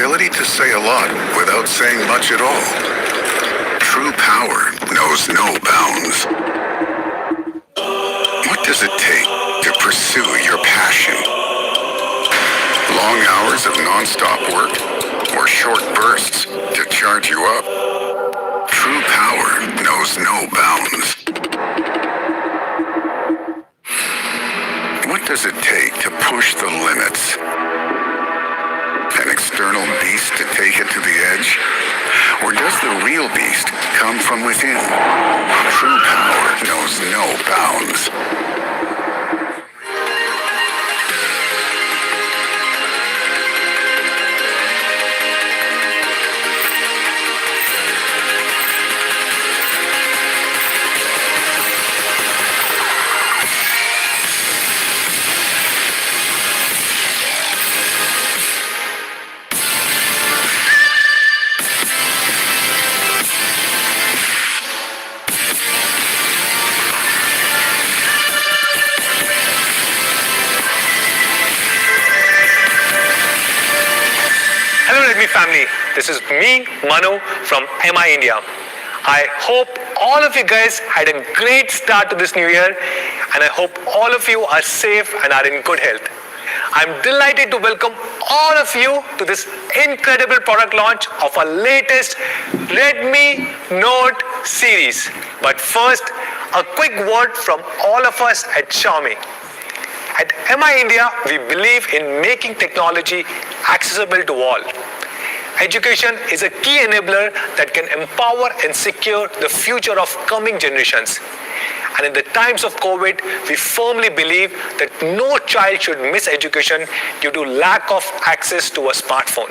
ability to say a lot without saying much at all. True power knows no bounds. What does it take to pursue your passion? Long hours of non-stop work or short bursts to charge you up? True power knows no bounds. What does it take to push the limits? An external beast to take it to the edge? Or does the real beast come from within? True power knows no bounds. Family, this is me, Manu from MI India. I hope all of you guys had a great start to this new year, and I hope all of you are safe and are in good health. I'm delighted to welcome all of you to this incredible product launch of our latest Redmi Note series. But first, a quick word from all of us at Xiaomi. At MI India, we believe in making technology accessible to all. Education is a key enabler that can empower and secure the future of coming generations. And in the times of COVID, we firmly believe that no child should miss education due to lack of access to a smartphone.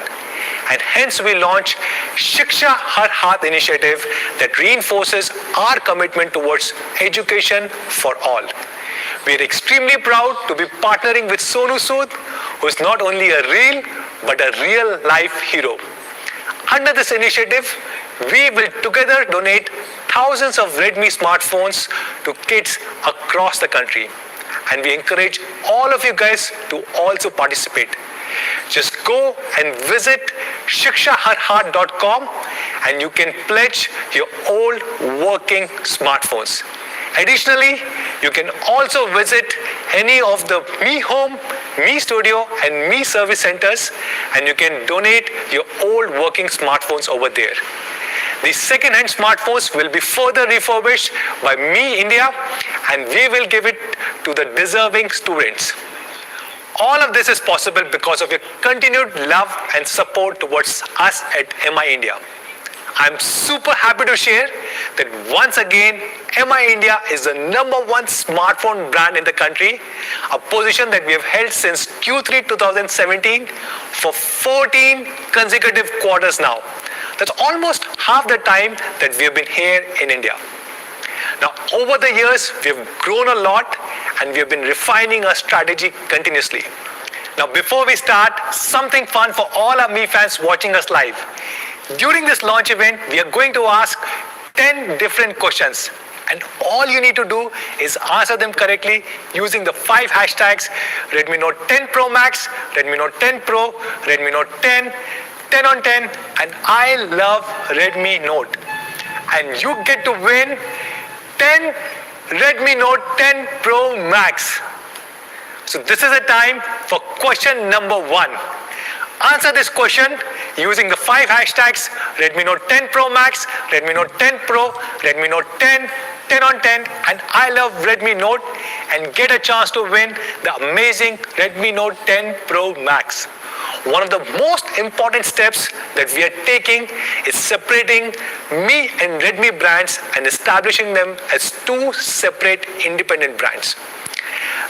And hence we launch Shiksha Har Haath initiative that reinforces our commitment towards education for all. We are extremely proud to be partnering with Sonu Sood, who is not only a real but a real-life hero. Under this initiative, we will together donate thousands of Redmi smartphones to kids across the country. And we encourage all of you guys to also participate. Just go and visit shikshaharhaath.com and you can pledge your old working smartphones. Additionally, you can also visit any of the Mi Home, Mi Studio and Mi Service Centers, and you can donate your old working smartphones over there. These second-hand smartphones will be further refurbished by Mi India, and we will give it to the deserving students. All of this is possible because of your continued love and support towards us at MI India. I'm super happy to share that once again, MI India is the #1 smartphone brand in the country, a position that we have held since Q3 2017 for 14 consecutive quarters now. That's almost half the time that we have been here in India. Now, over the years, we have grown a lot and we have been refining our strategy continuously. Now, before we start, something fun for all our Mi fans watching us live. During this launch event, we are going to ask 10 different questions. And all you need to do is answer them correctly using the 5 hashtags Redmi Note 10 Pro Max, Redmi Note 10 Pro, Redmi Note 10, 10 on 10, and I love Redmi Note. And you get to win 10 Redmi Note 10 Pro Max. So this is the time for question number 1. Answer this question using the 5 hashtags Redmi Note 10 Pro Max, Redmi Note 10 Pro, Redmi Note 10, 10 on 10, and I love Redmi Note, and get a chance to win the amazing Redmi Note 10 Pro Max. One of the most important steps that we are taking is separating Mi and Redmi brands and establishing them as 2 separate independent brands.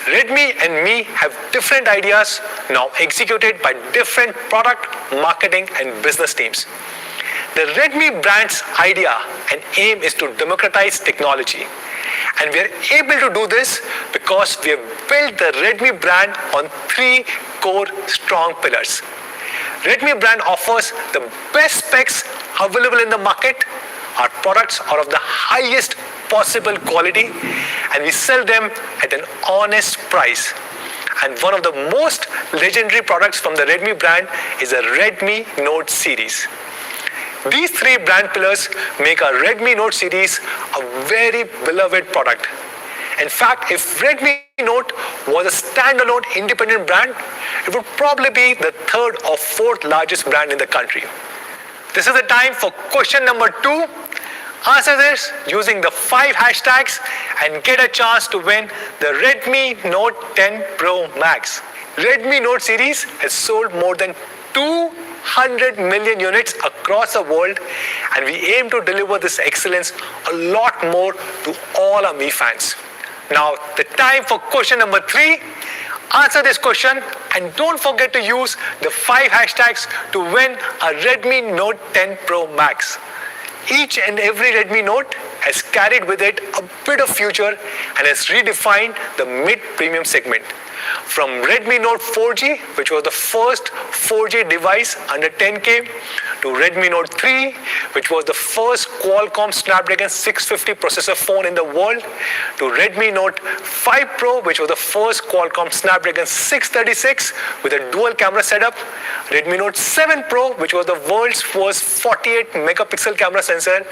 Redmi and Mi have different ideas now executed by different product, marketing, and business teams. The Redmi brand's idea and aim is to democratize technology. And we are able to do this because we have built the Redmi brand on 3 core strong pillars. Redmi brand offers the best specs available in the market. Our products are of the highest possible quality, and we sell them at an honest price. and one of the most legendary products from the Redmi brand is the Redmi Note series. These three brand pillars make our Redmi Note series a very beloved product. In fact, if Redmi Note was a standalone independent brand, it would probably be the third or fourth largest brand in the country. This is the time for question number 2. Answer this using the 5 hashtags and get a chance to win the Redmi Note 10 Pro Max. Redmi Note series has sold more than 200 million units across the world, and we aim to deliver this excellence a lot more to all our Mi fans. Now, the time for question number 3. Answer this question and don't forget to use the 5 hashtags to win a Redmi Note 10 Pro Max. Each and every Redmi Note has carried with it a bit of future and has redefined the mid-premium segment. From Redmi Note 4G, which was the first 4G device under 10K, to Redmi Note 3, which was the first Qualcomm Snapdragon 650 processor phone in the world, to Redmi Note 5 Pro, which was the first Qualcomm Snapdragon 636 with a dual camera setup, Redmi Note 7 Pro, which was the world's first 48 megapixel camera sensor,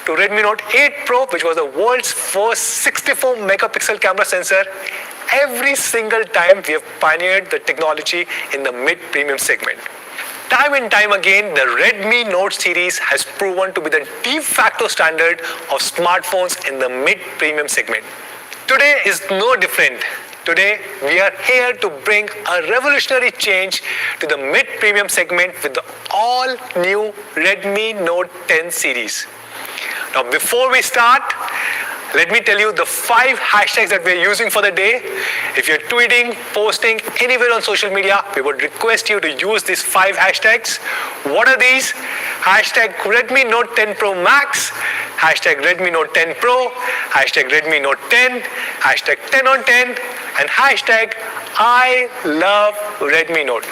to Redmi Note 8 Pro, which was the world's first 64 megapixel camera sensor. Every single time we have pioneered the technology in the mid-premium segment. Time and time again, the Redmi Note series has proven to be the de facto standard of smartphones in the mid-premium segment. Today is no different. Today, we are here to bring a revolutionary change to the mid-premium segment with the all-new Redmi Note 10 series. Now, before we start, let me tell you the 5 hashtags that we're using for the day. If you're tweeting, posting anywhere on social media, we would request you to use these 5 hashtags. What are these? Hashtag Redmi Note 10 Pro Max, hashtag Redmi Note 10 Pro, hashtag Redmi Note 10, hashtag 10 on 10, and hashtag I love Redmi Note.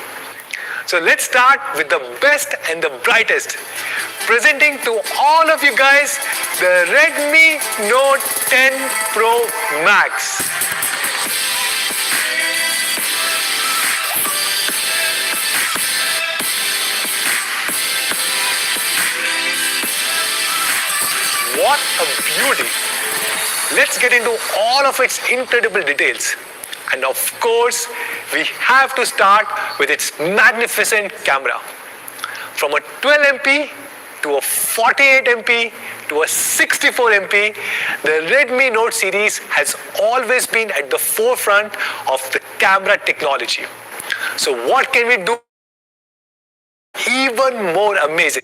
So let's start with the best and the brightest. Presenting to all of you guys the Redmi Note 10 Pro Max. What a beauty! Let's get into all of its incredible details. And of course, we have to start with its magnificent camera. From a 12 MP to a 48 MP to a 64 MP, the Redmi Note series has always been at the forefront of the camera technology. So what can we do even more amazing?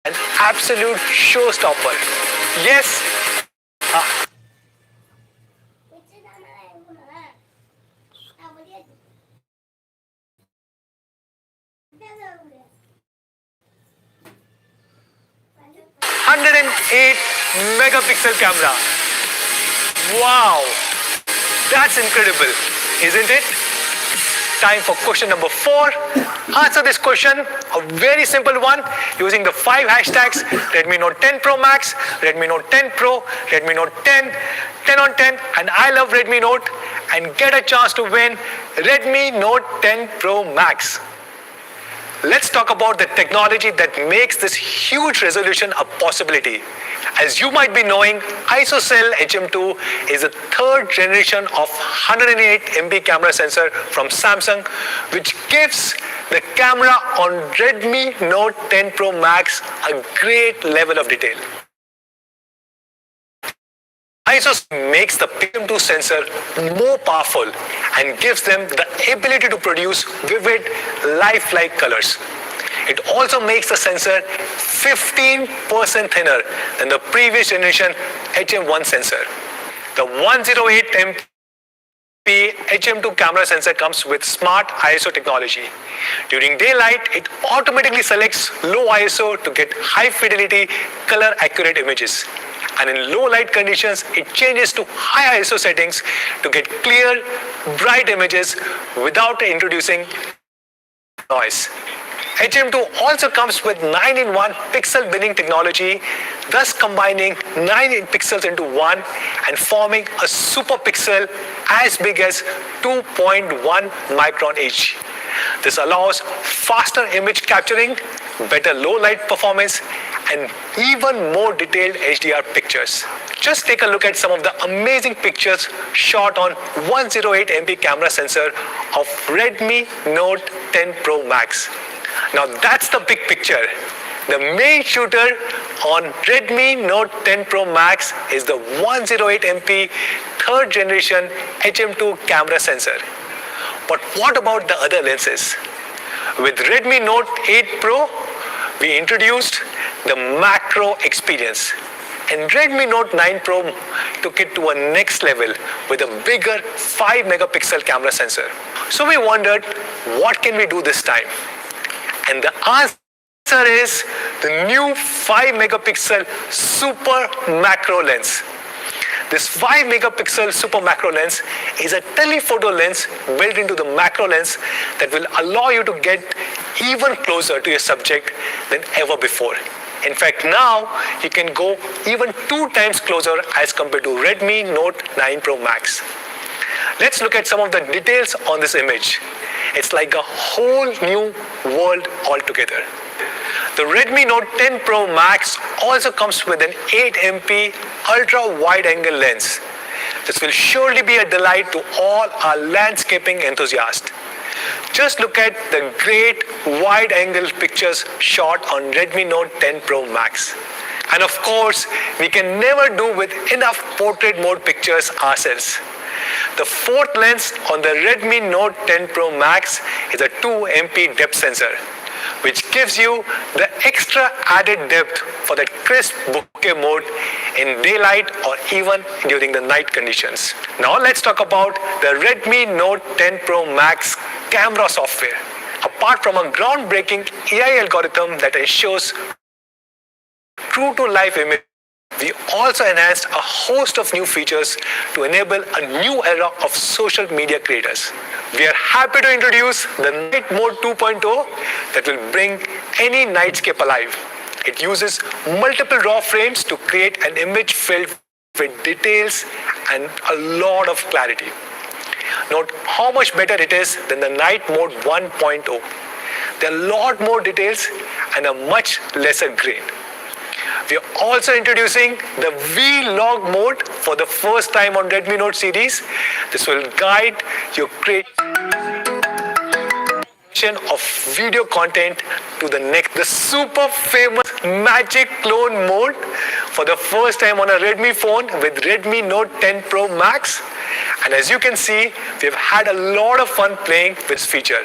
An absolute showstopper. Yes. 108 megapixel camera. Wow, that's incredible, isn't it? Time for question number 4. Answer this question, a very simple one, using the 5 hashtags Redmi Note 10 Pro Max, Redmi Note 10 Pro, Redmi Note 10, 10 on 10, and I love Redmi Note, and get a chance to win Redmi Note 10 Pro Max. Let's talk about the technology that makes this huge resolution a possibility. As you might be knowing, ISOCELL HM2 is a third generation of 108 MP camera sensor from Samsung, which gives the camera on Redmi Note 10 Pro Max a great level of detail. ISOCELL makes the HM2 sensor more powerful and gives them the ability to produce vivid, lifelike colors. It also makes the sensor 15% thinner than the previous generation HM1 sensor. The 108 MP HM2 camera sensor comes with smart ISO technology. During daylight, it automatically selects low ISO to get high fidelity, color accurate images. And in low light conditions, it changes to high ISO settings to get clear, bright images without introducing noise. HM2 also comes with 9-in-1 pixel binning technology, thus combining 9 pixels into one and forming a super pixel as big as 2.1 micron each. This allows faster image capturing, better low light performance, and even more detailed HDR pictures. Just take a look at some of the amazing pictures shot on 108MP camera sensor of Redmi Note 10 Pro Max. Now that's the big picture. The main shooter on Redmi Note 10 Pro Max is the 108MP third generation HM2 camera sensor. But what about the other lenses? With Redmi Note 8 Pro, we introduced the macro experience. And Redmi Note 9 Pro took it to a next level with a bigger 5 megapixel camera sensor. So we wondered, what can we do this time? And the answer is the new 5 megapixel super macro lens. This 5 megapixel super macro lens is a telephoto lens built into the macro lens that will allow you to get even closer to your subject than ever before. In fact, now you can go even 2 times closer as compared to Redmi Note 9 Pro Max. Let's look at some of the details on this image. It's like a whole new world altogether. The Redmi Note 10 Pro Max also comes with an 8MP ultra wide angle lens. This will surely be a delight to all our landscaping enthusiasts. Just look at the great wide angle pictures shot on Redmi Note 10 Pro Max. And of course, we can never do with enough portrait mode pictures ourselves. The fourth lens on the Redmi Note 10 Pro Max is a 2MP depth sensor, which gives you the extra added depth for that crisp bokeh mode in daylight or even during the night conditions. Now let's talk about the Redmi Note 10 Pro Max camera software. Apart from a groundbreaking AI algorithm that ensures true to life image, we also enhanced a host of new features to enable a new era of social media creators. We are happy to introduce the Night Mode 2.0 that will bring any nightscape alive. It uses multiple raw frames to create an image filled with details and a lot of clarity. Note how much better it is than the Night Mode 1.0. There are a lot more details and a much lesser grain. We are also introducing the Vlog mode for the first time on Redmi Note series. This will guide your creation of video content to the next. The super famous Magic Clone mode for the first time on a Redmi phone with Redmi Note 10 Pro Max. And as you can see, we have had a lot of fun playing with this feature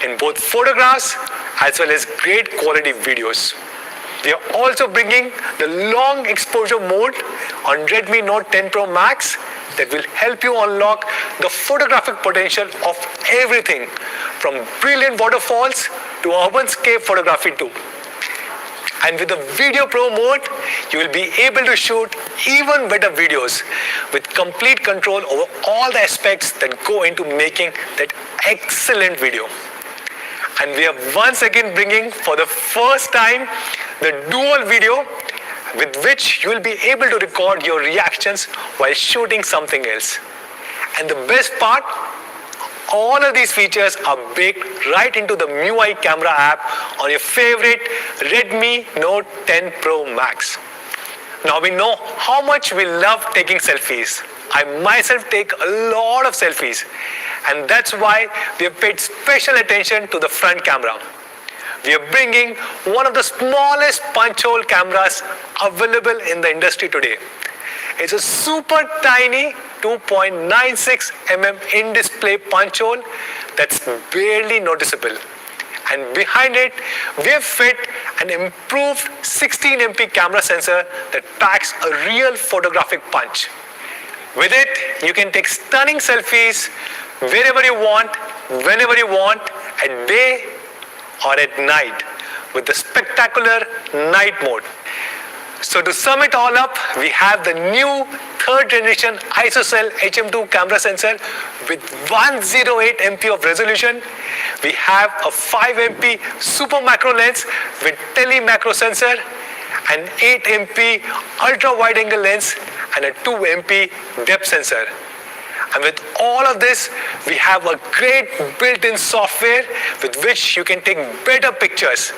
in both photographs as well as great quality videos. We are also bringing the long exposure mode on Redmi Note 10 Pro Max that will help you unlock the photographic potential of everything from brilliant waterfalls to urbanscape photography too. And with the Video Pro mode, you will be able to shoot even better videos with complete control over all the aspects that go into making that excellent video. And we are once again bringing for the first time the dual video with which you will be able to record your reactions while shooting something else. And the best part, all of these features are baked right into the MIUI camera app on your favorite Redmi Note 10 Pro Max. Now we know how much we love taking selfies. I myself take a lot of selfies, and that's why we have paid special attention to the front camera. We are bringing one of the smallest punch hole cameras available in the industry today. It's a super tiny 2.96 mm in-display punch hole that's barely noticeable. And behind it, we have fit an improved 16MP camera sensor that packs a real photographic punch. With it, you can take stunning selfies wherever you want, whenever you want, at day or at night with the spectacular night mode. So to sum it all up, we have the new third generation ISOCELL HM2 camera sensor with 108MP of resolution we have a 5MP super macro lens with tele macro sensor, an 8MP ultra wide angle lens, and a 2MP depth sensor. And with all of this, we have a great built-in software with which you can take better pictures.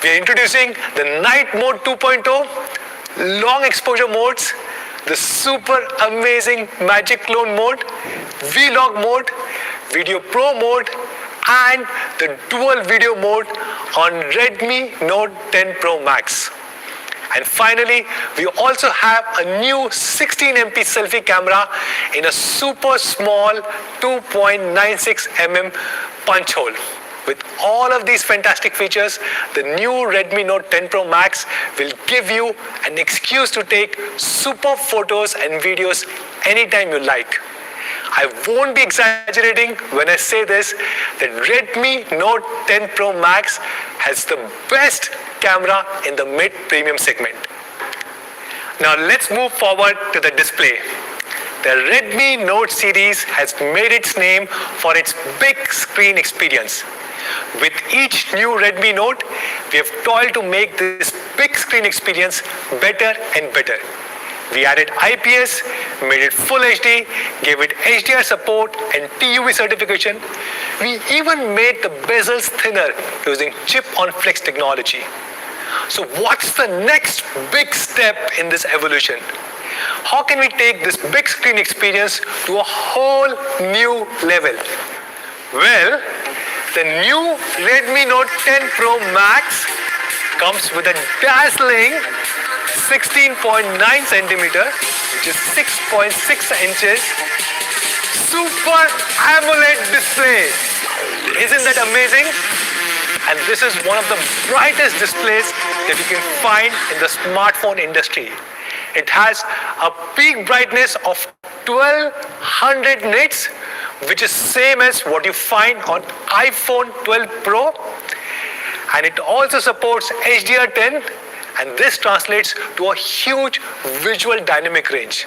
We are introducing the Night Mode 2.0, long exposure modes, the super amazing Magic Clone mode, Vlog mode, Video Pro mode, and the dual video mode on Redmi Note 10 Pro Max. And finally, we also have a new 16MP selfie camera in a super small 2.96mm punch hole. With all of these fantastic features, the new Redmi Note 10 Pro Max will give you an excuse to take super photos and videos anytime you like. I won't be exaggerating when I say this, that Redmi Note 10 Pro Max has the best camera in the mid-premium segment. Now let's move forward to the display. The Redmi Note series has made its name for its big screen experience. With each new Redmi Note, we have toiled to make this big screen experience better and better. We added IPS, made it Full HD, gave it HDR support and TUV certification. We even made the bezels thinner using chip-on-flex technology. So what's the next big step in this evolution? How can we take this big screen experience to a whole new level? Well, the new Redmi Note 10 Pro Max comes with a dazzling 16.9 centimeter, which is 6.6 inches, Super AMOLED display. Isn't that amazing? And this is one of the brightest displays that you can find in the smartphone industry. It has a peak brightness of 1200 nits, which is same as what you find on iPhone 12 Pro. And it also supports HDR10, and this translates to a huge visual dynamic range.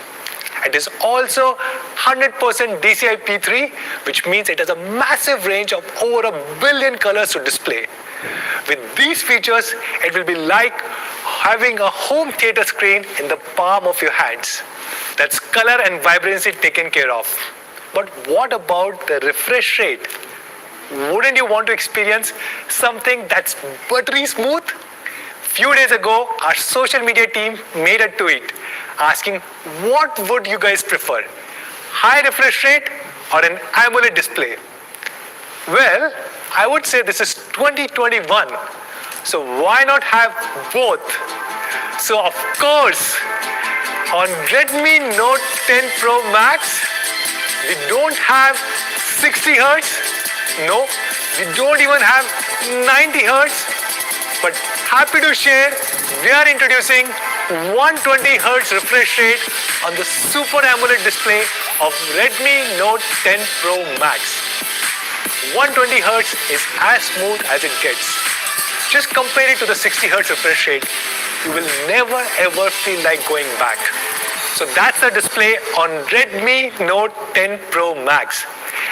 It is also 100% DCI P3, which means it has a massive range of over 1 billion colors to display. With these features, it will be like having a home theater screen in the palm of your hands. That's color and vibrancy taken care of. But what about the refresh rate? Wouldn't you want to experience something that's buttery smooth? Few days ago, our social media team made a tweet asking what would you guys prefer, high refresh rate or an AMOLED display? Well, I would say this is 2021, so why not have both? So of course, on Redmi Note 10 Pro Max, we don't have 60 Hz, no, we don't even have 90 Hz, but happy to share, we are introducing 120 Hz refresh rate on the Super AMOLED display of Redmi Note 10 Pro Max. 120 Hz is as smooth as it gets. Just compare it to the 60 Hz refresh rate. You will never ever feel like going back. So that's the display on Redmi Note 10 Pro Max.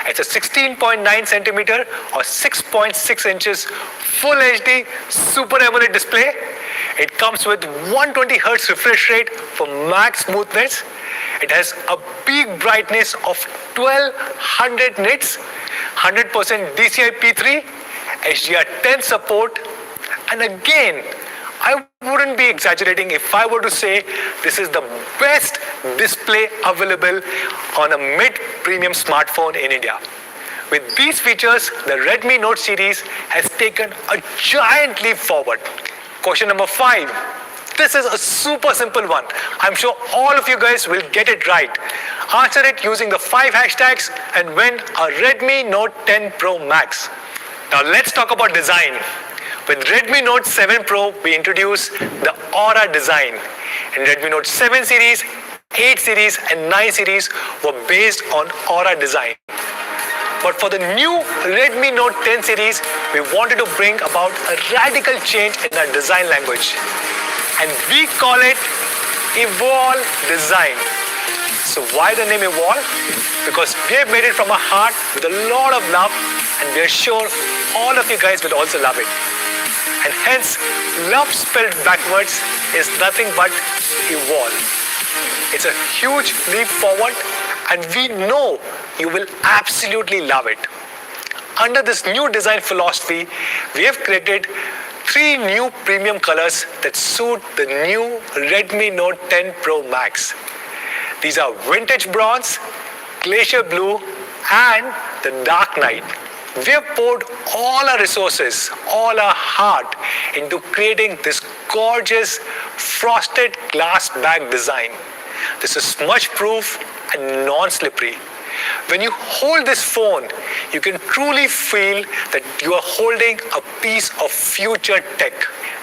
It's a 16.9 centimeter or 6.6 inches Full HD Super AMOLED display. It comes with 120 Hz refresh rate for max smoothness. It has a peak brightness of 1200 nits, 100% DCI P3, HDR10 support, and again, I wouldn't be exaggerating if I were to say this is the best display available on a mid-premium smartphone in India. With these features, the Redmi Note series has taken a giant leap forward. Question number 5. This is a super simple one. I'm sure all of you guys will get it right. Answer it using the 5 hashtags and win a Redmi Note 10 Pro Max. Now let's talk about design. With Redmi Note 7 Pro, we introduced the Aura design. In Redmi Note 7 series, 8 series and 9 series were based on Aura design. But for the new Redmi Note 10 series, we wanted to bring about a radical change in our design language. And we call it Evolve Design. So why the name Evolve? Because we have made it from our heart with a lot of love and we are sure all of you guys will also love it. And hence, love spelled backwards is nothing but evolve. It's a huge leap forward, and we know you will absolutely love it. Under this new design philosophy, we have created 3 new premium colors that suit the new Redmi Note 10 Pro Max. These are Vintage Bronze, Glacier Blue, and the Dark Night. We have poured all our resources, all our heart into creating this gorgeous frosted glass back design. This is smudge-proof and non-slippery. When you hold this phone, you can truly feel that you are holding a piece of future tech.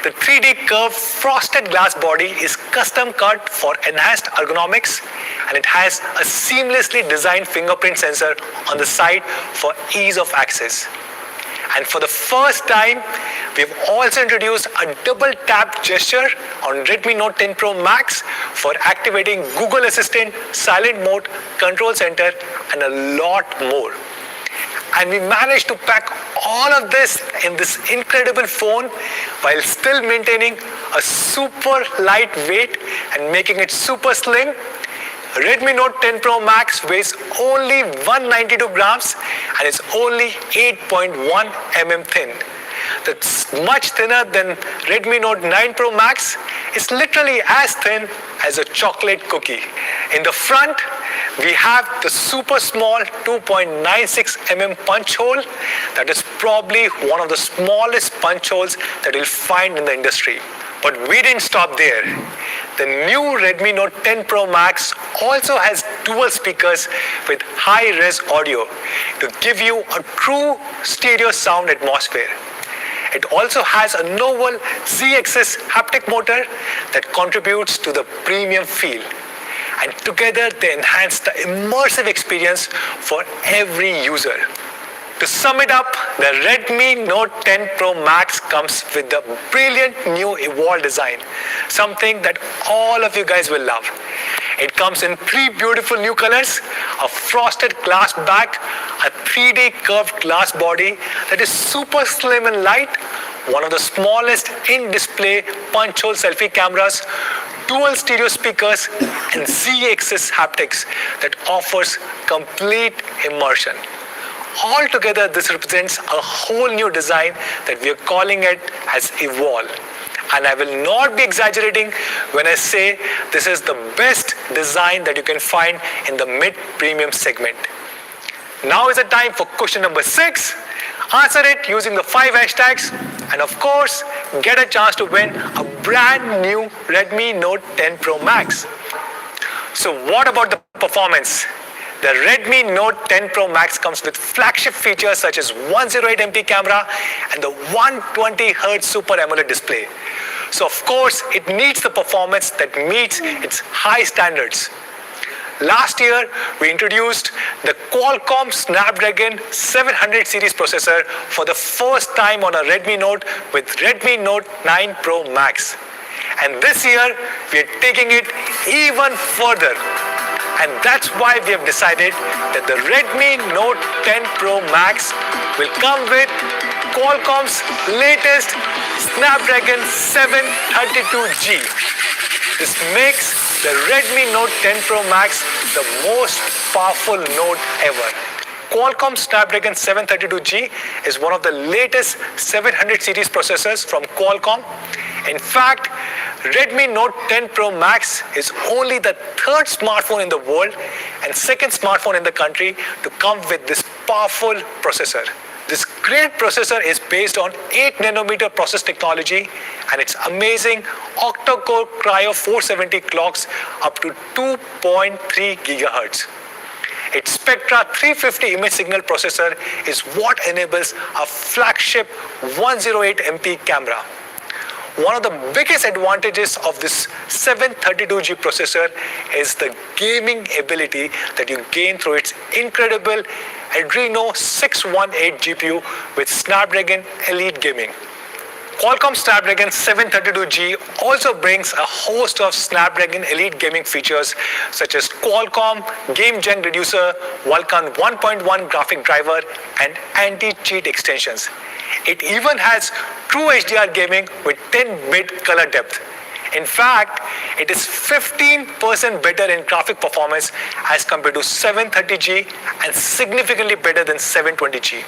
The 3D curved frosted glass body is custom cut for enhanced ergonomics, and it has a seamlessly designed fingerprint sensor on the side for ease of access. And for the first time, we have also introduced a double tap gesture on Redmi Note 10 Pro Max for activating Google Assistant, silent mode, control center, and a lot more. And we managed to pack all of this in this incredible phone while still maintaining a super light weight and making it super slim. Redmi Note 10 Pro Max weighs only 192 grams and is only 8.1 mm thin. That's much thinner than Redmi Note 9 Pro Max. It's literally as thin as a chocolate cookie. In the front, we have the super small 2.96 mm punch hole. That is probably one of the smallest punch holes that you'll find in the industry. But we didn't stop there. The new Redmi Note 10 Pro Max also has dual speakers with high-res audio to give you a true stereo sound atmosphere. It also has a novel Z-axis haptic motor that contributes to the premium feel. And together they enhance the immersive experience for every user. To sum it up, the Redmi Note 10 Pro Max comes with the brilliant new Evolve design, something that all of you guys will love. It comes in 3 beautiful new colors, a frosted glass back, a 3D curved glass body that is super slim and light, one of the smallest in-display punch hole selfie cameras, dual stereo speakers, and Z-axis haptics that offers complete immersion. Altogether, this represents a whole new design that we are calling it as Evolve. And I will not be exaggerating when I say this is the best design that you can find in the mid-premium segment. Now is the time for question number 6. Answer it using the 5 hashtags, and of course, get a chance to win a brand new Redmi Note 10 Pro Max. So what about the performance? The Redmi Note 10 Pro Max comes with flagship features such as 108MP camera and the 120Hz Super AMOLED display. So of course, it needs the performance that meets its high standards. Last year, we introduced the Qualcomm Snapdragon 700 series processor for the first time on a Redmi Note with Redmi Note 9 Pro Max. And this year, we are taking it even further. And that's why we have decided that the Redmi Note 10 Pro Max will come with Qualcomm's latest Snapdragon 732G. This makes the Redmi Note 10 Pro Max the most powerful Note ever. Qualcomm Snapdragon 732G is one of the latest 700 series processors from Qualcomm. In fact, Redmi Note 10 Pro Max is only the 3rd smartphone in the world and 2nd smartphone in the country to come with this powerful processor. This great processor is based on 8 nanometer process technology, and its amazing octa-core Cryo 470 clocks up to 2.3 gigahertz. Its Spectra 350 image signal processor is what enables a flagship 108MP camera. One of the biggest advantages of this 732G processor is the gaming ability that you gain through its incredible Adreno 618 GPU with Snapdragon Elite Gaming. Qualcomm Snapdragon 732G also brings a host of Snapdragon Elite gaming features such as Qualcomm Game Gen Reducer, Vulkan 1.1 graphic driver, and anti-cheat extensions. It even has true HDR gaming with 10-bit color depth. In fact, it is 15% better in graphic performance as compared to 730G and significantly better than 720G.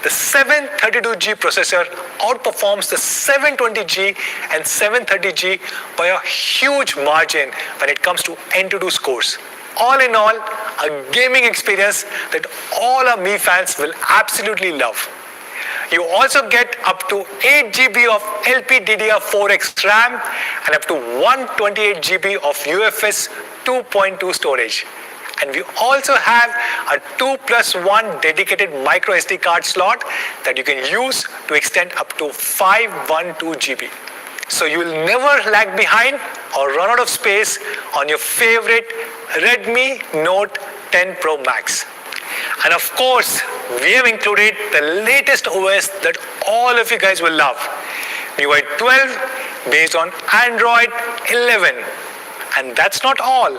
The 732G processor outperforms the 720G and 730G by a huge margin when it comes to AnTuTu scores. All in all, a gaming experience that all our Mi fans will absolutely love. You also get up to 8 GB of LPDDR4X RAM and up to 128 GB of UFS 2.2 storage. And we also have a 2+1 dedicated micro SD card slot that you can use to extend up to 512 GB. So you will never lag behind or run out of space on your favorite Redmi Note 10 Pro Max. And of course, we have included the latest OS that all of you guys will love. MIUI 12 based on Android 11. And that's not all.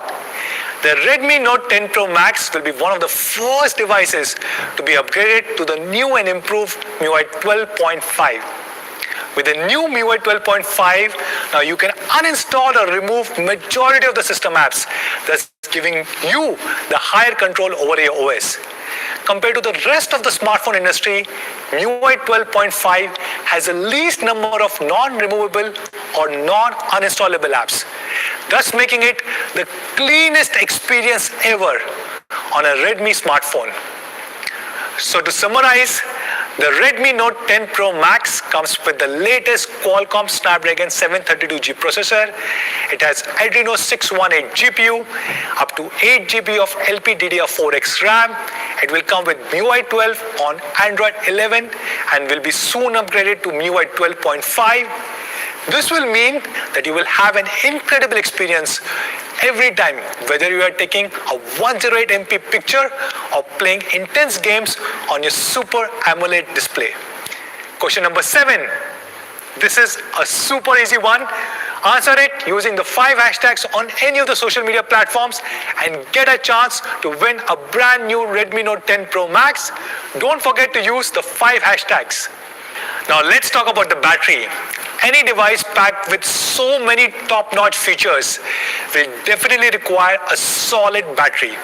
The Redmi Note 10 Pro Max will be one of the first devices to be upgraded to the new and improved MIUI 12.5. With the new MIUI 12.5, now you can uninstall or remove majority of the system apps, thus giving you the higher control over your OS. Compared to the rest of the smartphone industry, MIUI 12.5 has the least number of non-removable or non-uninstallable apps, thus making it the cleanest experience ever on a Redmi smartphone. So to summarize, the Redmi Note 10 Pro Max comes with the latest Qualcomm Snapdragon 732G processor. It has Adreno 618 GPU, up to 8 GB of LPDDR4X RAM. It will come with MIUI 12 on Android 11 and will be soon upgraded to MIUI 12.5. This will mean that you will have an incredible experience every time, whether you are taking a 108MP picture or playing intense games on your Super AMOLED display. Question number 7. This is a super easy one. Answer it using the 5 hashtags on any of the social media platforms and get a chance to win a brand new Redmi Note 10 Pro Max. Don't forget to use the 5 hashtags. Now let's talk about the battery. Any device packed with so many top-notch features will definitely require a solid battery.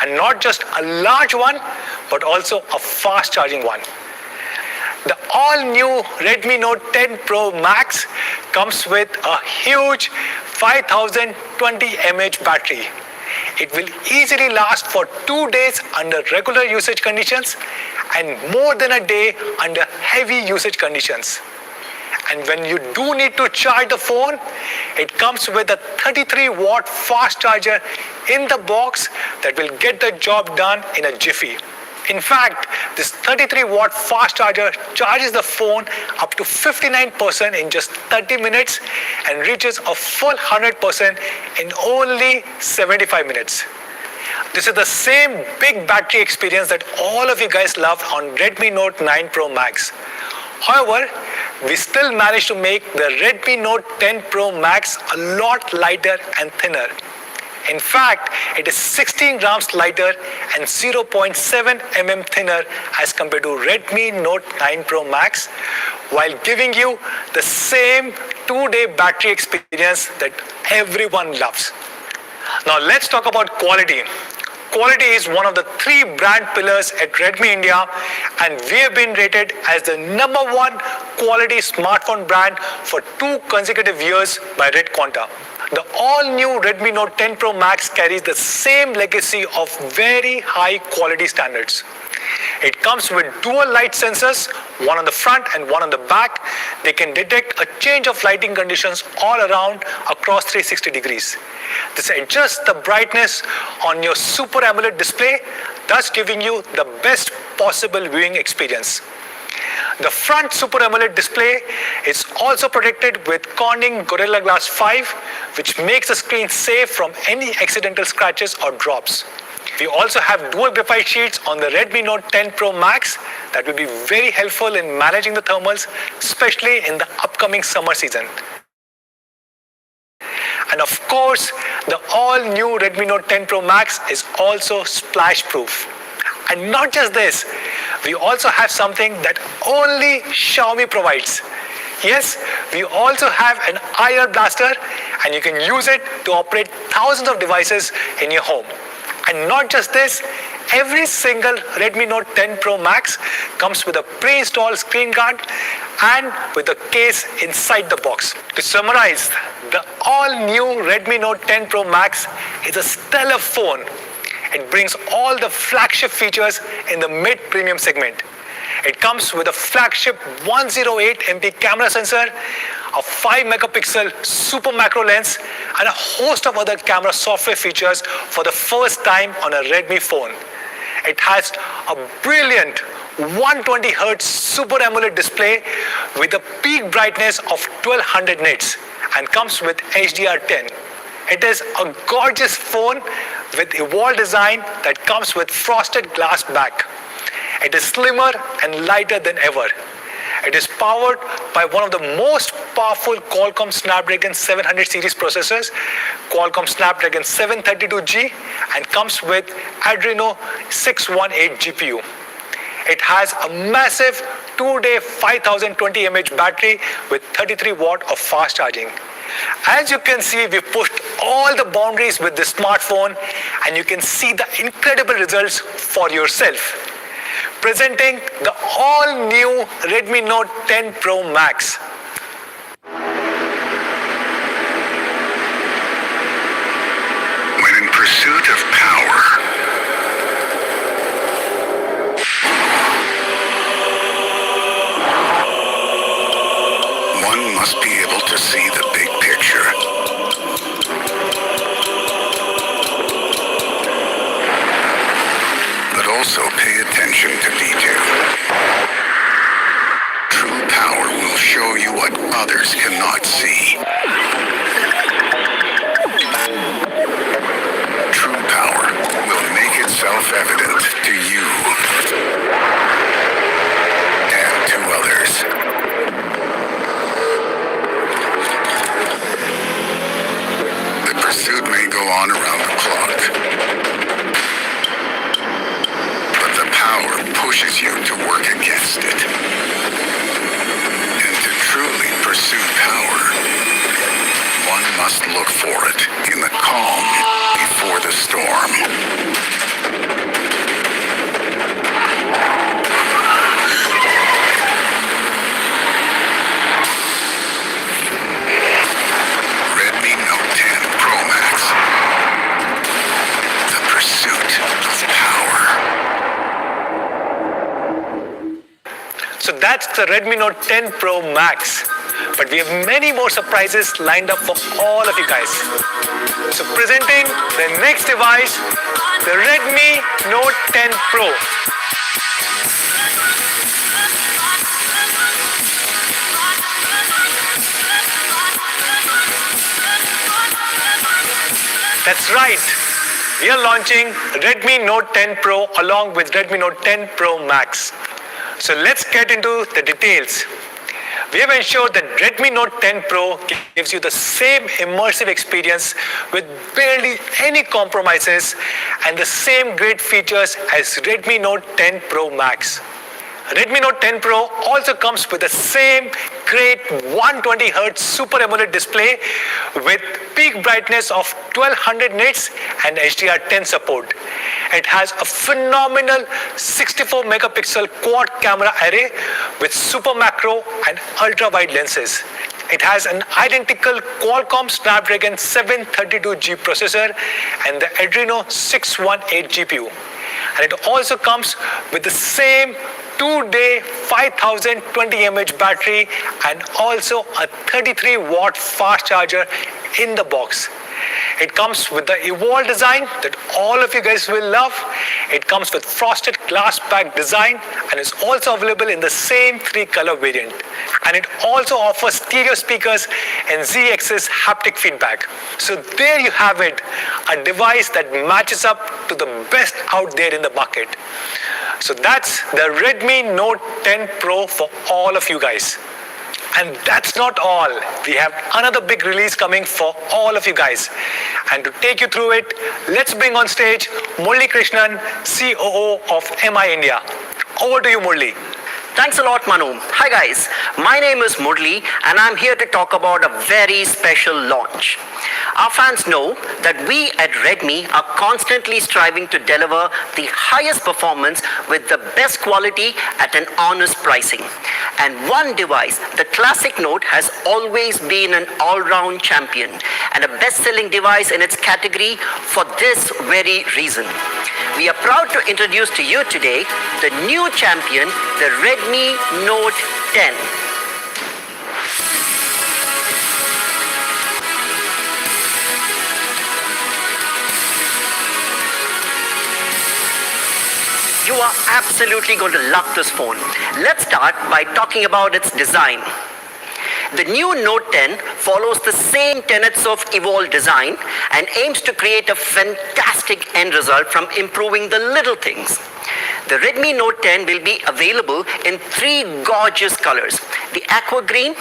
And not just a large one, but also a fast-charging one. The all-new Redmi Note 10 Pro Max comes with a huge 5020 mAh battery. It will easily last for 2 days under regular usage conditions and more than a day under heavy usage conditions. And when you do need to charge the phone, it comes with a 33-watt fast charger in the box that will get the job done in a jiffy. In fact, this 33-watt fast charger charges the phone up to 59% in just 30 minutes and reaches a full 100% in only 75 minutes. This is the same big battery experience that all of you guys love on Redmi Note 9 Pro Max. However, we still managed to make the Redmi Note 10 Pro Max a lot lighter and thinner. In fact, it is 16 grams lighter and 0.7 mm thinner as compared to Redmi Note 9 Pro Max, while giving you the same 2-day battery experience that everyone loves. Now let's talk about quality. Quality is one of the 3 brand pillars at Redmi India, and we have been rated as the #1 quality smartphone brand for 2 consecutive years by Red Quanta. The all-new Redmi Note 10 Pro Max carries the same legacy of very high quality standards. It comes with dual light sensors, one on the front and one on the back. They can detect a change of lighting conditions all around across 360 degrees. This adjusts the brightness on your Super AMOLED display, thus giving you the best possible viewing experience. The front Super AMOLED display is also protected with Corning Gorilla Glass 5, which makes the screen safe from any accidental scratches or drops. We also have dual graphite sheets on the Redmi Note 10 Pro Max that will be very helpful in managing the thermals, especially in the upcoming summer season. And of course, the all-new Redmi Note 10 Pro Max is also splash-proof. And not just this, we also have something that only Xiaomi provides. Yes, we also have an IR blaster, and you can use it to operate thousands of devices in your home. And not just this, every single Redmi Note 10 Pro Max comes with a pre-installed screen guard and with a case inside the box. To summarize, the all-new Redmi Note 10 Pro Max is a stellar phone. It brings all the flagship features in the mid-premium segment. It comes with a flagship 108 MP camera sensor, a 5 megapixel super macro lens, and a host of other camera software features for the first time on a Redmi phone. It has a brilliant 120 Hz Super AMOLED display with a peak brightness of 1200 nits and comes with HDR10. It is a gorgeous phone with evolved design that comes with frosted glass back. It is slimmer and lighter than ever. It is powered by one of the most powerful Qualcomm Snapdragon 700 series processors, Qualcomm Snapdragon 732G, and comes with Adreno 618 GPU. It has a massive 2-day 5020 mAh battery with 33 watt of fast charging. As you can see, we pushed all the boundaries with this smartphone, and you can see the incredible results for yourself. Presenting the all-new Redmi Note 10 Pro Max. When in pursuit of power, one must be able to see the big picture. But also pay attention to detail. True power will show you what others cannot see. True power will make itself evident to you and to others. The pursuit may go on around the clock, but the power pushes you to work against it. And to truly pursue power, one must look for it in the calm before the storm. Redmi Note 10 Pro Max. The pursuit of power. So that's the Redmi Note 10 Pro Max. But we have many more surprises lined up for all of you guys. So presenting the next device, the Redmi Note 10 Pro. That's right. We are launching Redmi Note 10 Pro along with Redmi Note 10 Pro Max. So let's get into the details. We have ensured that Redmi Note 10 Pro gives you the same immersive experience with barely any compromises and the same great features as Redmi Note 10 Pro Max. Redmi Note 10 Pro also comes with the same great 120 Hz Super AMOLED display with peak brightness of 1200 nits and HDR10 support. It has a phenomenal 64 megapixel quad camera array with super macro and ultra wide lenses. It has an identical Qualcomm Snapdragon 732G processor and the Adreno 618 GPU. And it also comes with the same 2-day 5020 mAh battery and also a 33 watt fast charger in the box. It comes with the evolved design that all of you guys will love. It comes with frosted glass back design and is also available in the same 3-color variant. And it also offers stereo speakers and Z-axis haptic feedback. So there you have it, a device that matches up to the best out there in the market. So that's the Redmi Note 10 Pro for all of you guys. And that's not all. We have another big release coming for all of you guys. And to take you through it, let's bring on stage Murli Krishnan, COO of MI India. Over to you, Murli. Thanks a lot, Manu. Hi guys, my name is Murli and I'm here to talk about a very special launch. Our fans know that we at Redmi are constantly striving to deliver the highest performance with the best quality at an honest pricing. And one device, the Classic Note, has always been an all-round champion and a best-selling device in its category for this very reason. We are proud to introduce to you today the new champion, the Redmi Note 10. You are absolutely going to love this phone. Let's start by talking about its design. The new Note 10 follows the same tenets of evolved design and aims to create a fantastic end result from improving the little things. The Redmi Note 10 will be available in 3 gorgeous colors: the aqua green,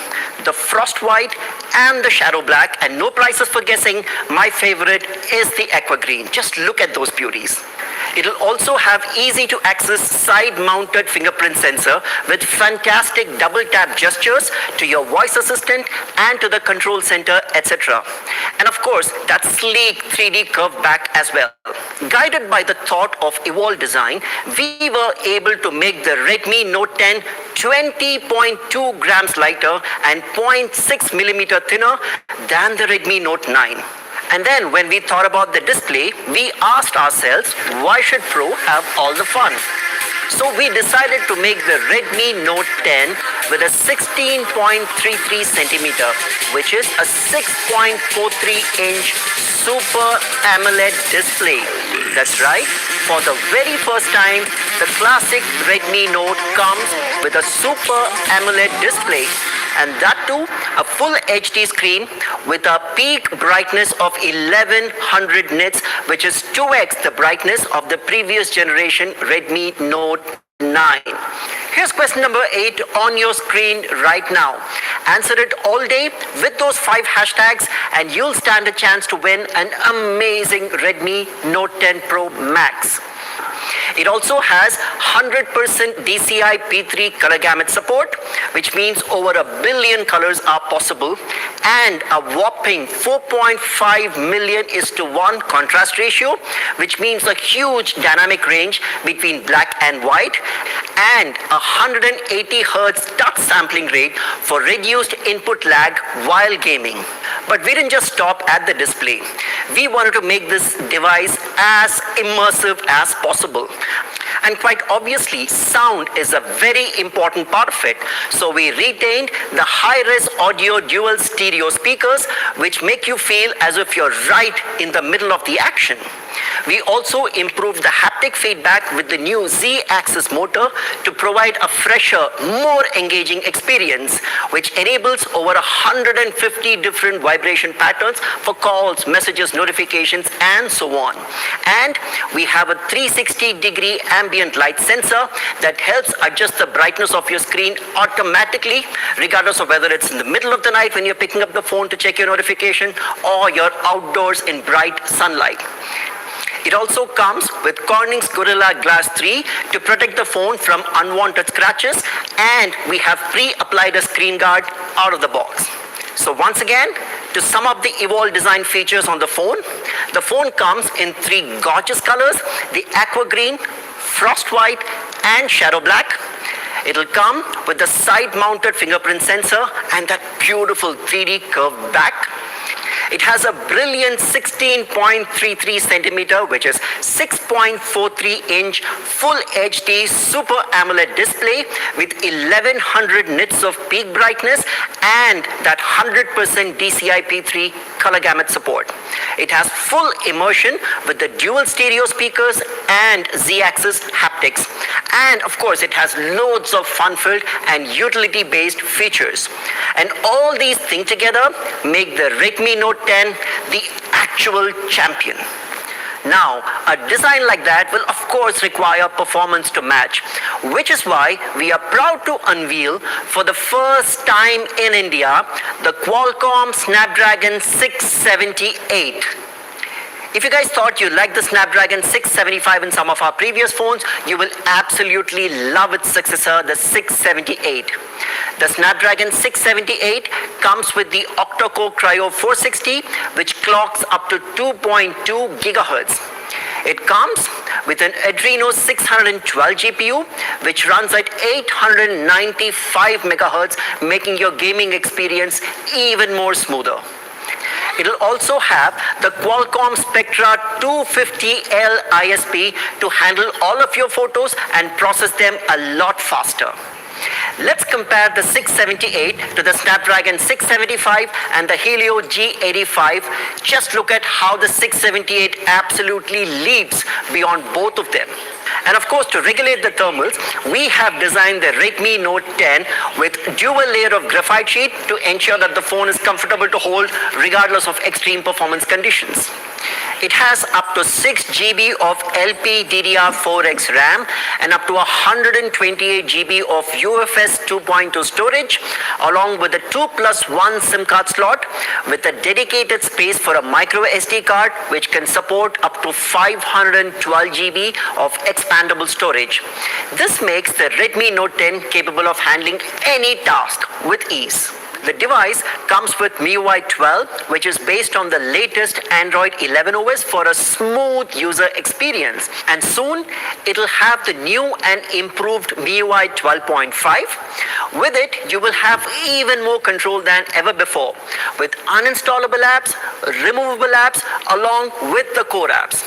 the frost white, and the shadow black. And no prizes for guessing, my favorite is the aqua green. Just look at those beauties. It'll also have easy to access side mounted fingerprint sensor with fantastic double tap gestures to your voice assistant and to the control center, etc. And of course, that sleek 3D curved back as well. Guided by the thought of evolved design, we were able to make the Redmi Note 10 20.2 grams lighter and 0.6 millimeter thinner than the Redmi Note 9. And then when we thought about the display, we asked ourselves, why should Pro have all the fun? So we decided to make the Redmi Note 10 with a 16.33 centimeter, which is a 6.43-inch Super AMOLED display. That's right, for the very first time, the classic Redmi Note comes with a Super AMOLED display. And that too, a full HD screen with a peak brightness of 1100 nits, which is 2x the brightness of the previous generation Redmi Note 9. Here's question number 8 on your screen right now. Answer it all day with those 5 hashtags and you'll stand a chance to win an amazing Redmi Note 10 Pro Max. It also has 100% DCI P3 color gamut support, which means over 1 billion colors are possible, and a whopping 4.5 million to 1 contrast ratio, which means a huge dynamic range between black and white, and 180 Hz touch sampling rate for reduced input lag while gaming. But we didn't just stop at the display. We wanted to make this device as immersive as possible. And quite obviously, sound is a very important part of it. So we retained the high-res audio dual stereo speakers, which make you feel as if you're right in the middle of the action. We also improved the haptic feedback with the new Z-axis motor to provide a fresher, more engaging experience, which enables over 150 different vibration patterns for calls, messages, notifications, and so on. And we have a 360-degree ambient light sensor that helps adjust the brightness of your screen automatically, regardless of whether it's in the middle of the night when you're picking up the phone to check your notification or you're outdoors in bright sunlight. It also comes with Corning's Gorilla Glass 3 to protect the phone from unwanted scratches, and we have pre-applied a screen guard out of the box. So once again, to sum up the evolved design features on the phone comes in 3 gorgeous colors: the aqua green, frost white, and shadow black. It'll come with the side-mounted fingerprint sensor and that beautiful 3D curved back. It has a brilliant 16.33 centimeter, which is 6.43-inch Full HD Super AMOLED display with 1100 nits of peak brightness and that 100% DCI P3 color gamut support. It has full immersion with the dual stereo speakers and Z-axis haptics. And of course, it has loads of fun-filled and utility-based features. And all these things together make the Redmi Note 10 the actual champion. Now, a design like that will of course require performance to match, which is why we are proud to unveil for the first time in India the Qualcomm Snapdragon 678. If you guys thought you liked the Snapdragon 675 in some of our previous phones, you will absolutely love its successor, the 678. The Snapdragon 678 comes with the octa-core Cryo 460, which clocks up to 2.2 gigahertz. It comes with an Adreno 612 GPU, which runs at 895 megahertz, making your gaming experience even more smoother. It'll also have the Qualcomm Spectra 250L ISP to handle all of your photos and process them a lot faster. Let's compare the 678 to the Snapdragon 675 and the Helio G85. Just look at how the 678 absolutely leaps beyond both of them. And of course, to regulate the thermals, we have designed the Redmi Note 10 with dual layer of graphite sheet to ensure that the phone is comfortable to hold regardless of extreme performance conditions. It has up to 6 GB of LPDDR4X RAM and up to 128 GB of UFS 2.2 storage, along with a 2+1 SIM card slot with a dedicated space for a micro SD card, which can support up to 512 GB of expandable storage. This makes the Redmi Note 10 capable of handling any task with ease. The device comes with MIUI 12, which is based on the latest Android 11 OS for a smooth user experience. And soon, it'll have the new and improved MIUI 12.5. With it, you will have even more control than ever before, with uninstallable apps, removable apps, along with the core apps.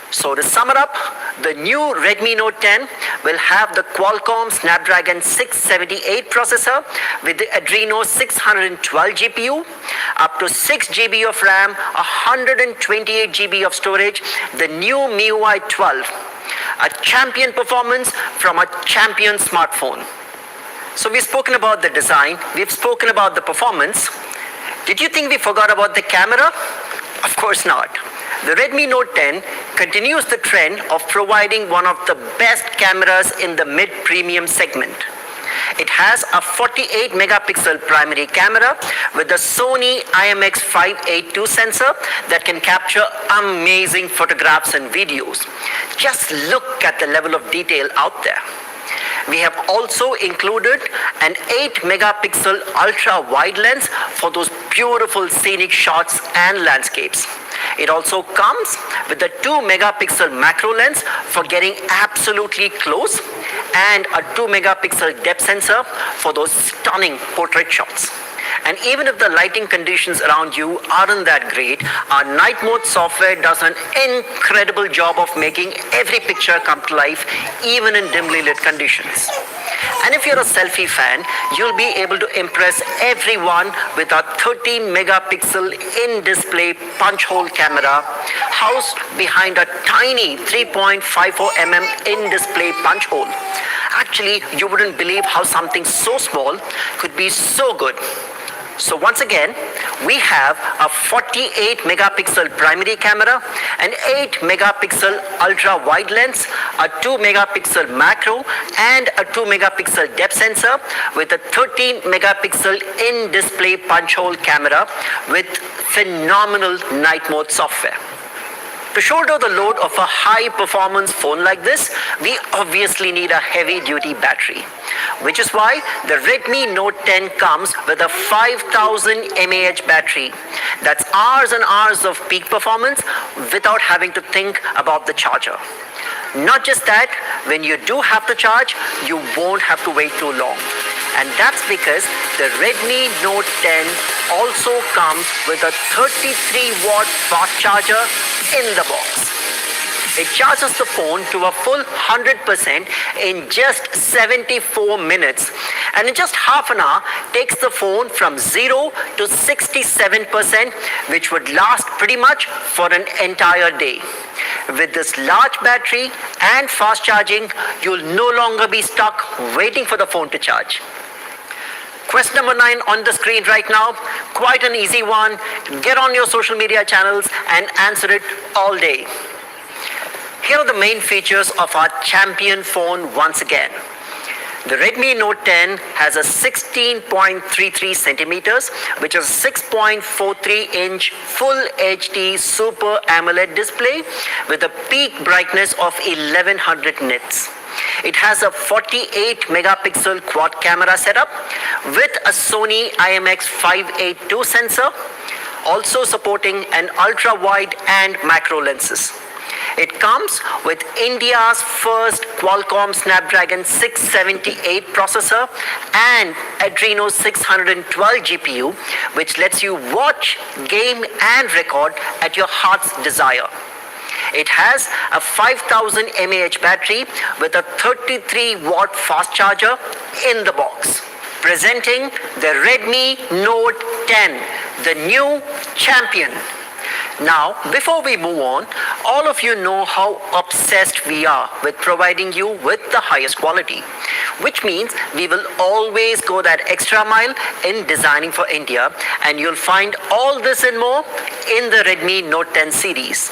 So to sum it up, the new Redmi Note 10 will have the Qualcomm Snapdragon 678 processor with the Adreno 612 GPU, up to 6 GB of RAM, 128 GB of storage, the new MIUI 12, a champion performance from a champion smartphone. So we've spoken about the design, we've spoken about the performance. Did you think we forgot about the camera? Of course not. The Redmi Note 10 continues the trend of providing one of the best cameras in the mid-premium segment. It has a 48 megapixel primary camera with the Sony IMX582 sensor that can capture amazing photographs and videos. Just look at the level of detail out there. We have also included an 8 megapixel ultra wide lens for those beautiful scenic shots and landscapes. It also comes with a 2 megapixel macro lens for getting absolutely close and a 2 megapixel depth sensor for those stunning portrait shots. And even if the lighting conditions around you aren't that great, our night mode software does an incredible job of making every picture come to life, even in dimly lit conditions. And if you're a selfie fan, you'll be able to impress everyone with our 13 megapixel in-display punch hole camera housed behind a tiny 3.54 mm in-display punch hole. Actually, you wouldn't believe how something so small could be so good. So once again, we have a 48 megapixel primary camera, an 8 megapixel ultra wide lens, a 2 megapixel macro, and a 2 megapixel depth sensor with a 13 megapixel in-display punch hole camera with phenomenal night mode software. To shoulder the load of a high-performance phone like this, we obviously need a heavy-duty battery, which is why the Redmi Note 10 comes with a 5000 mAh battery. That's hours and hours of peak performance without having to think about the charger. Not just that, when you do have to charge, you won't have to wait too long. And that's because the Redmi Note 10 also comes with a 33-watt fast charger in the box. It charges the phone to a full 100% in just 74 minutes, and in just half an hour takes the phone from 0 to 67%, which would last pretty much for an entire day. With this large battery and fast charging, you'll no longer be stuck waiting for the phone to charge. Question number 9 on the screen right now, quite an easy one. Get on your social media channels and answer it all day. Here are the main features of our champion phone once again. The Redmi Note 10 has a 16.33 centimeters, which is 6.43-inch Full HD Super AMOLED display with a peak brightness of 1100 nits. It has a 48 megapixel quad camera setup with a Sony IMX582 sensor, also supporting an ultra-wide and macro lenses. It comes with India's first Qualcomm Snapdragon 678 processor and Adreno 612 GPU, which lets you watch, game and record at your heart's desire. It has a 5000 mAh battery with a 33-watt fast charger in the box. Presenting the Redmi Note 10, the new champion. Now, before we move on, all of you know how obsessed we are with providing you with the highest quality, which means we will always go that extra mile in designing for India, and you'll find all this and more in the Redmi Note 10 series.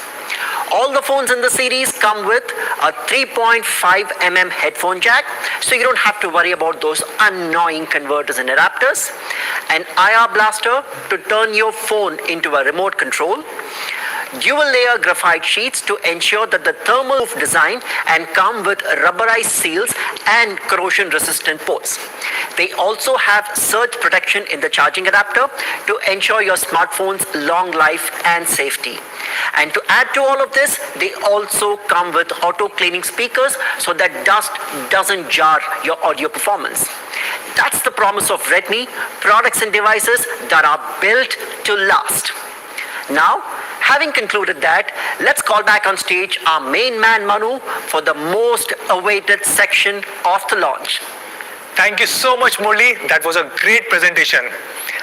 All the phones in the series come with a 3.5mm headphone jack, so you don't have to worry about those annoying converters and adapters, an IR blaster to turn your phone into a remote control, dual layer graphite sheets to ensure that the thermal design and come with rubberized seals and corrosion resistant ports. They also have surge protection in the charging adapter to ensure your smartphone's long life and safety. And to add to all of this, they also come with auto cleaning speakers so that dust doesn't jar your audio performance. That's the promise of Redmi, products and devices that are built to last. Now, having concluded that, let's call back on stage our main man Manu for the most awaited section of the launch. Thank you so much, Murli. That was a great presentation.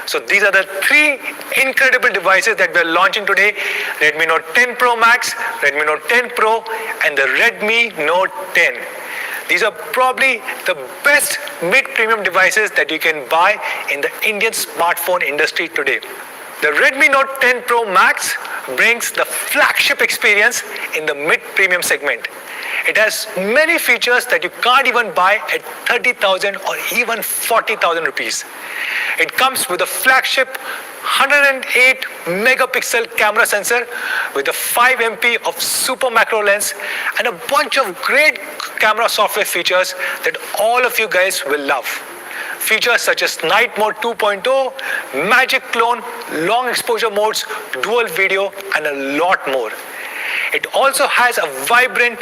So these are the three incredible devices that we're launching today: Redmi Note 10 Pro Max, Redmi Note 10 Pro, and the Redmi Note 10. These are probably the best mid-premium devices that you can buy in the Indian smartphone industry today. The Redmi Note 10 Pro Max brings the flagship experience in the mid-premium segment. It has many features that you can't even buy at 30,000 or even 40,000 rupees. It comes with a flagship 108 megapixel camera sensor with a 5 MP of super macro lens and a bunch of great camera software features that all of you guys will love. Features such as Night Mode 2.0, Magic Clone, long exposure modes, dual video, and a lot more. It also has a vibrant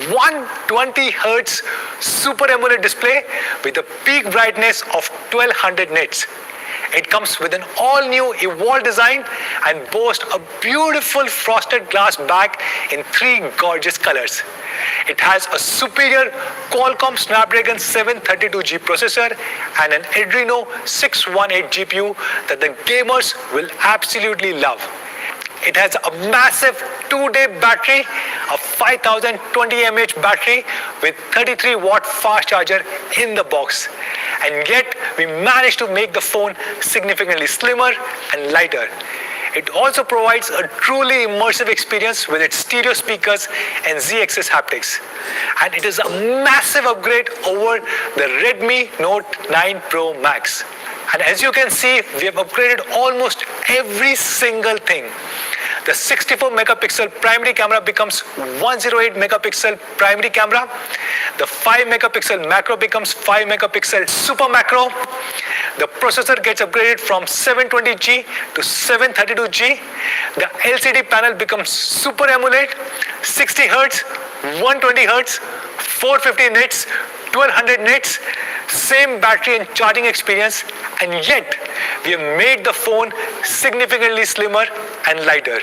120Hz Super AMOLED display with a peak brightness of 1200 nits. It comes with an all-new Evolve design and boasts a beautiful frosted glass back in 3 gorgeous colors. It has a superior Qualcomm Snapdragon 732G processor and an Adreno 618 GPU that the gamers will absolutely love. It has a massive 2-day battery, a 5020 mAh battery with 33-watt fast charger in the box. And yet, we managed to make the phone significantly slimmer and lighter. It also provides a truly immersive experience with its stereo speakers and Z-axis haptics. And it is a massive upgrade over the Redmi Note 9 Pro Max. And as you can see, we have upgraded almost every single thing. The 64 megapixel primary camera becomes 108 megapixel primary camera. The 5 megapixel macro becomes 5 megapixel super macro. The processor gets upgraded from 720G to 732G. The LCD panel becomes Super AMOLED, 60 Hz, 120 Hz, 450 nits, 1200 nits, same battery and charging experience, and yet we have made the phone significantly slimmer and lighter.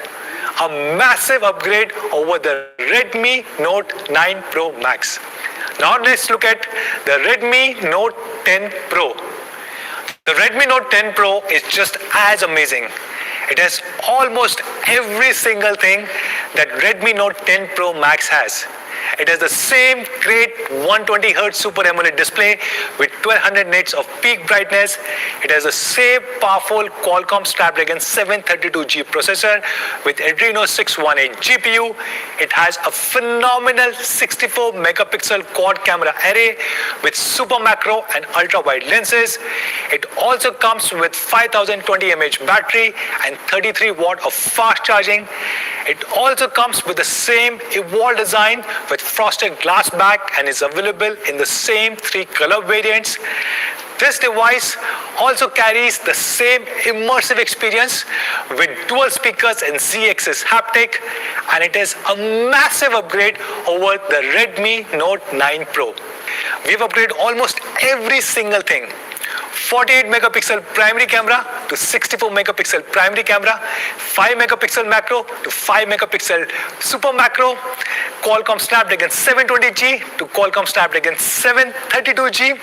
A massive upgrade over the Redmi Note 9 Pro Max. Now let's look at the Redmi Note 10 Pro. The Redmi Note 10 Pro is just as amazing. It has almost every single thing that Redmi Note 10 Pro Max has. It has the same great 120Hz Super AMOLED display with 1200 nits of peak brightness. It has the same powerful Qualcomm Snapdragon 732G processor with Adreno 618 GPU. It has a phenomenal 64 megapixel quad camera array with super macro and ultra wide lenses. It also comes with 5020 mAh battery and 33 watt of fast charging. It also comes with the same evolved design with frosted glass back and is available in the same 3 color variants. This device also carries the same immersive experience with dual speakers and Z-axis haptic, and it is a massive upgrade over the Redmi Note 9 Pro. We've upgraded almost every single thing. 48 megapixel primary camera to 64 megapixel primary camera, 5 megapixel macro to 5 megapixel super macro, Qualcomm Snapdragon 720G to Qualcomm Snapdragon 732G,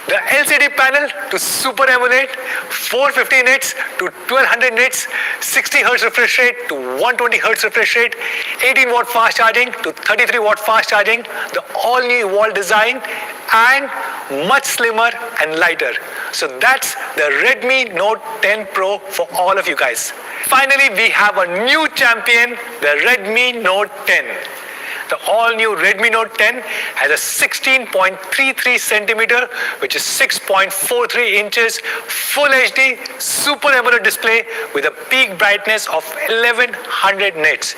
the LCD panel to Super AMOLED, 450 nits to 1200 nits, 60 Hz refresh rate to 120 Hz refresh rate, 18 watt fast charging to 33 watt fast charging, the all new evolved design, and much slimmer and lighter. So that's the Redmi Note 10 Pro for all of you guys. Finally, we have a new champion, the Redmi Note 10. The all-new Redmi Note 10 has a 16.33 centimeter, which is 6.43 inches, Full HD Super AMOLED display with a peak brightness of 1100 nits.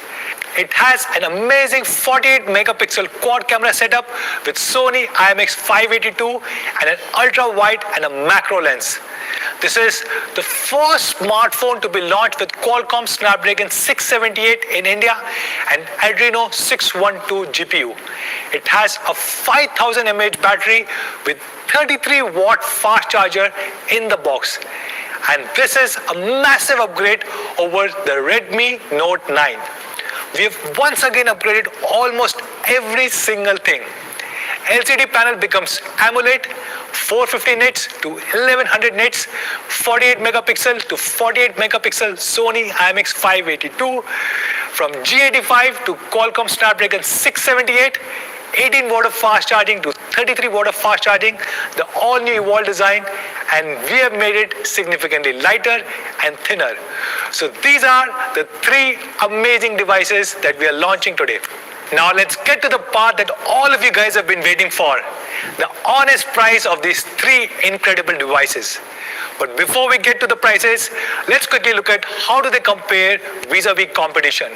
It has an amazing 48 megapixel quad camera setup with Sony IMX582 and an ultra wide and a macro lens. This is the first smartphone to be launched with Qualcomm Snapdragon 678 in India and Adreno 612 GPU. It has a 5000 mAh battery with 33 watt fast charger in the box. And this is a massive upgrade over the Redmi Note 9. We have once again upgraded almost every single thing. LCD panel becomes AMOLED, 450 nits to 1100 nits, 48 megapixel to 48 megapixel Sony IMX582, from G85 to Qualcomm Snapdragon 678, 18 watt of fast charging to 33 watt of fast charging, the all new evolved design, and we have made it significantly lighter and thinner. So these are the 3 amazing devices that we are launching today. Now let's get to the part that all of you guys have been waiting for, the honest price of these 3 incredible devices. But before we get to the prices, let's quickly look at how do they compare vis-a-vis competition.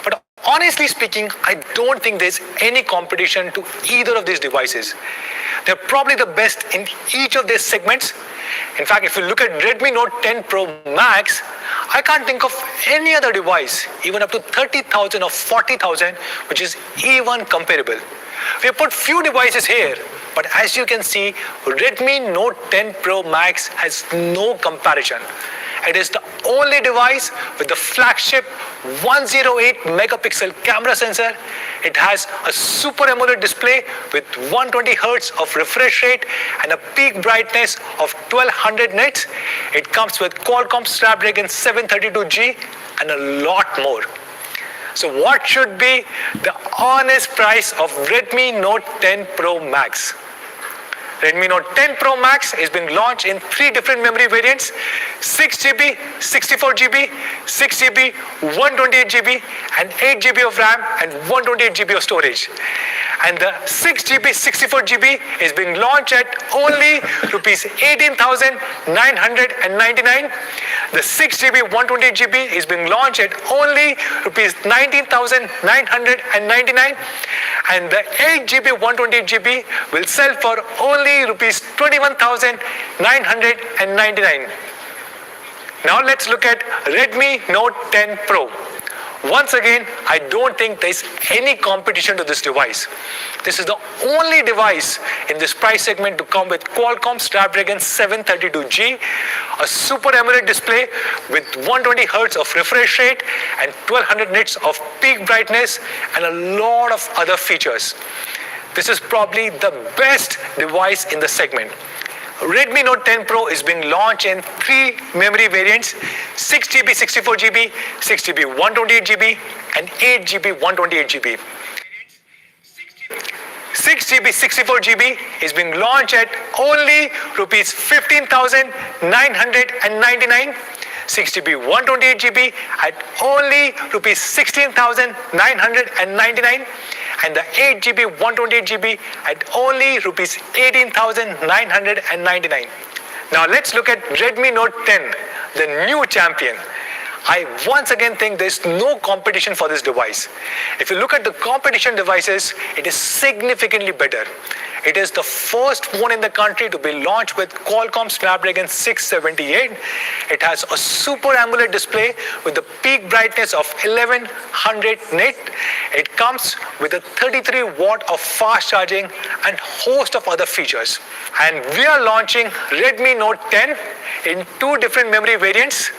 But honestly speaking, I don't think there's any competition to either of these devices. They're probably the best in each of their segments. In fact, if you look at Redmi Note 10 Pro Max, I can't think of any other device, even up to 30,000 or 40,000, which is even comparable. We have put few devices here, but as you can see, Redmi Note 10 Pro Max has no comparison. It is the only device with the flagship 108 megapixel camera sensor. It has a Super AMOLED display with 120 Hz of refresh rate and a peak brightness of 1200 nits. It comes with Qualcomm Snapdragon 732G and a lot more. So what should be the honest price of Redmi Note 10 Pro Max? Redmi Note 10 Pro Max is being launched in 3 different memory variants: 6GB, 64GB, 6GB, 128GB, and 8GB of RAM and 128GB of storage. And the 6GB, 64GB is being launched at only rupees 18,999. The 6GB, 128GB is being launched at only rupees 19,999. And the 8GB, 128GB will sell for only rupees 21,999. Now let's look at Redmi Note 10 Pro. Once again, I don't think there's any competition to this device. This is the only device in this price segment to come with Qualcomm Snapdragon 732G, a Super AMOLED display with 120 Hz of refresh rate and 1200 nits of peak brightness and a lot of other features. This is probably the best device in the segment. Redmi Note 10 Pro is being launched in 3 memory variants: 6GB, 64GB, 6GB, 128GB, and 8GB, 128GB. 6GB, 64GB is being launched at only rupees 15,999. 6GB, 128GB at only rupees 16,999. And the 8GB, 128GB at only rupees 18,999. Now let's look at Redmi Note 10, the new champion. I once again think there's no competition for this device. If you look at the competition devices, it is significantly better. It is the first phone in the country to be launched with Qualcomm Snapdragon 678. It has a Super AMOLED display with the peak brightness of 1100 nit. It comes with a 33 watt of fast charging and host of other features. And we are launching Redmi Note 10 in two different memory variants,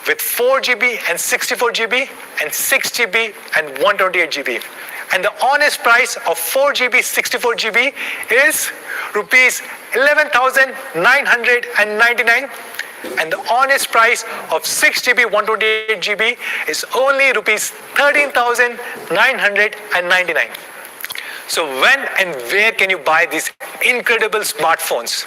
with 4GB and 64GB and 6GB and 128GB. And the honest price of 4GB, 64GB is rupees 11,999. And the honest price of 6GB, 128GB is only rupees 13,999. So when and where can you buy these incredible smartphones?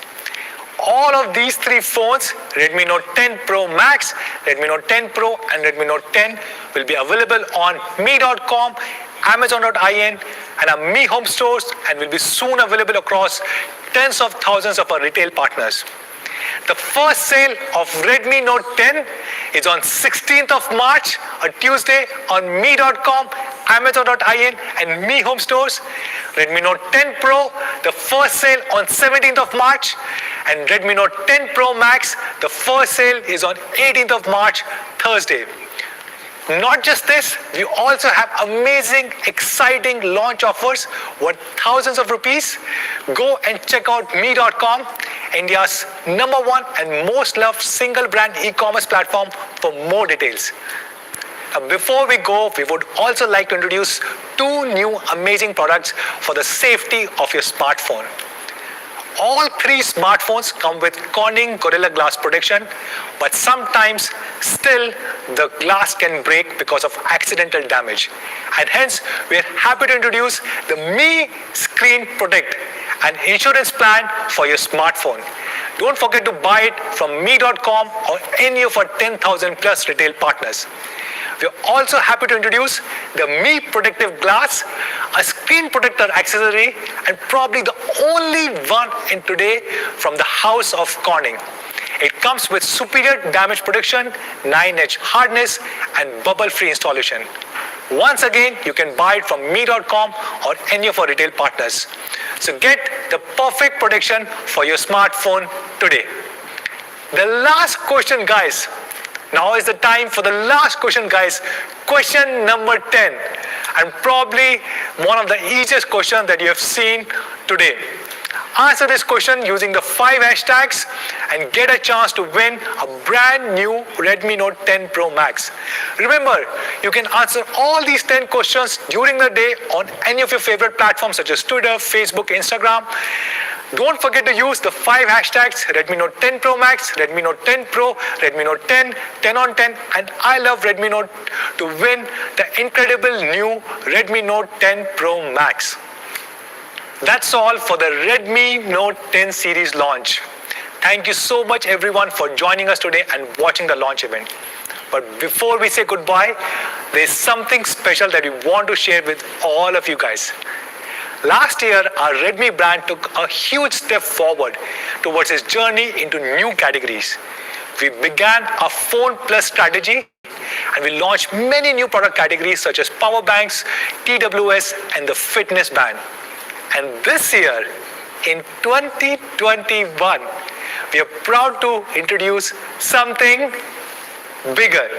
All of these three phones, Redmi Note 10 Pro Max, Redmi Note 10 Pro and Redmi Note 10 will be available on me.com, Amazon.in and our Mi Home stores, and will be soon available across tens of thousands of our retail partners. The first sale of Redmi Note 10 is on 16th of March, a Tuesday, on me.com, Amazon.in and Mi Home stores. Redmi Note 10 Pro, the first sale on 17th of March, and Redmi Note 10 Pro Max, the first sale is on 18th of March, Thursday. Not just this, we also have amazing, exciting launch offers worth thousands of rupees. Go and check out me.com, India's #1 and most loved single brand e-commerce platform, for more details. Before we go, we would also like to introduce two new amazing products for the safety of your smartphone. All three smartphones come with Corning Gorilla Glass protection, but sometimes still the glass can break because of accidental damage. And hence, we are happy to introduce the Mi Screen Protect, an insurance plan for your smartphone. Don't forget to buy it from me.com or any of our 10,000 plus retail partners. We're also happy to introduce the Mi Protective Glass, a screen protector accessory, and probably the only one in today from the house of Corning. It comes with superior damage protection, 9-edge hardness, and bubble-free installation. Once again, you can buy it from me.com or any of our retail partners. So get the perfect protection for your smartphone today. The last question, guys. Now is the time for the last question, guys. Question number 10. And probably one of the easiest questions that you have seen today. Answer this question using the 5 hashtags and get a chance to win a brand new Redmi Note 10 Pro Max. Remember, you can answer all these 10 questions during the day on any of your favorite platforms such as Twitter, Facebook, Instagram. Don't forget to use the 5 hashtags Redmi Note 10 Pro Max, Redmi Note 10 Pro, Redmi Note 10, 10 on 10, and I love Redmi Note to win the incredible new Redmi Note 10 Pro Max. That's all for the Redmi Note 10 series launch. Thank you so much everyone for joining us today and watching the launch event. But before we say goodbye, there's something special that we want to share with all of you guys. Last year, our Redmi brand took a huge step forward towards its journey into new categories. We began our Phone Plus strategy and we launched many new product categories such as power banks, TWS, and the fitness band. And this year, in 2021, we are proud to introduce something bigger.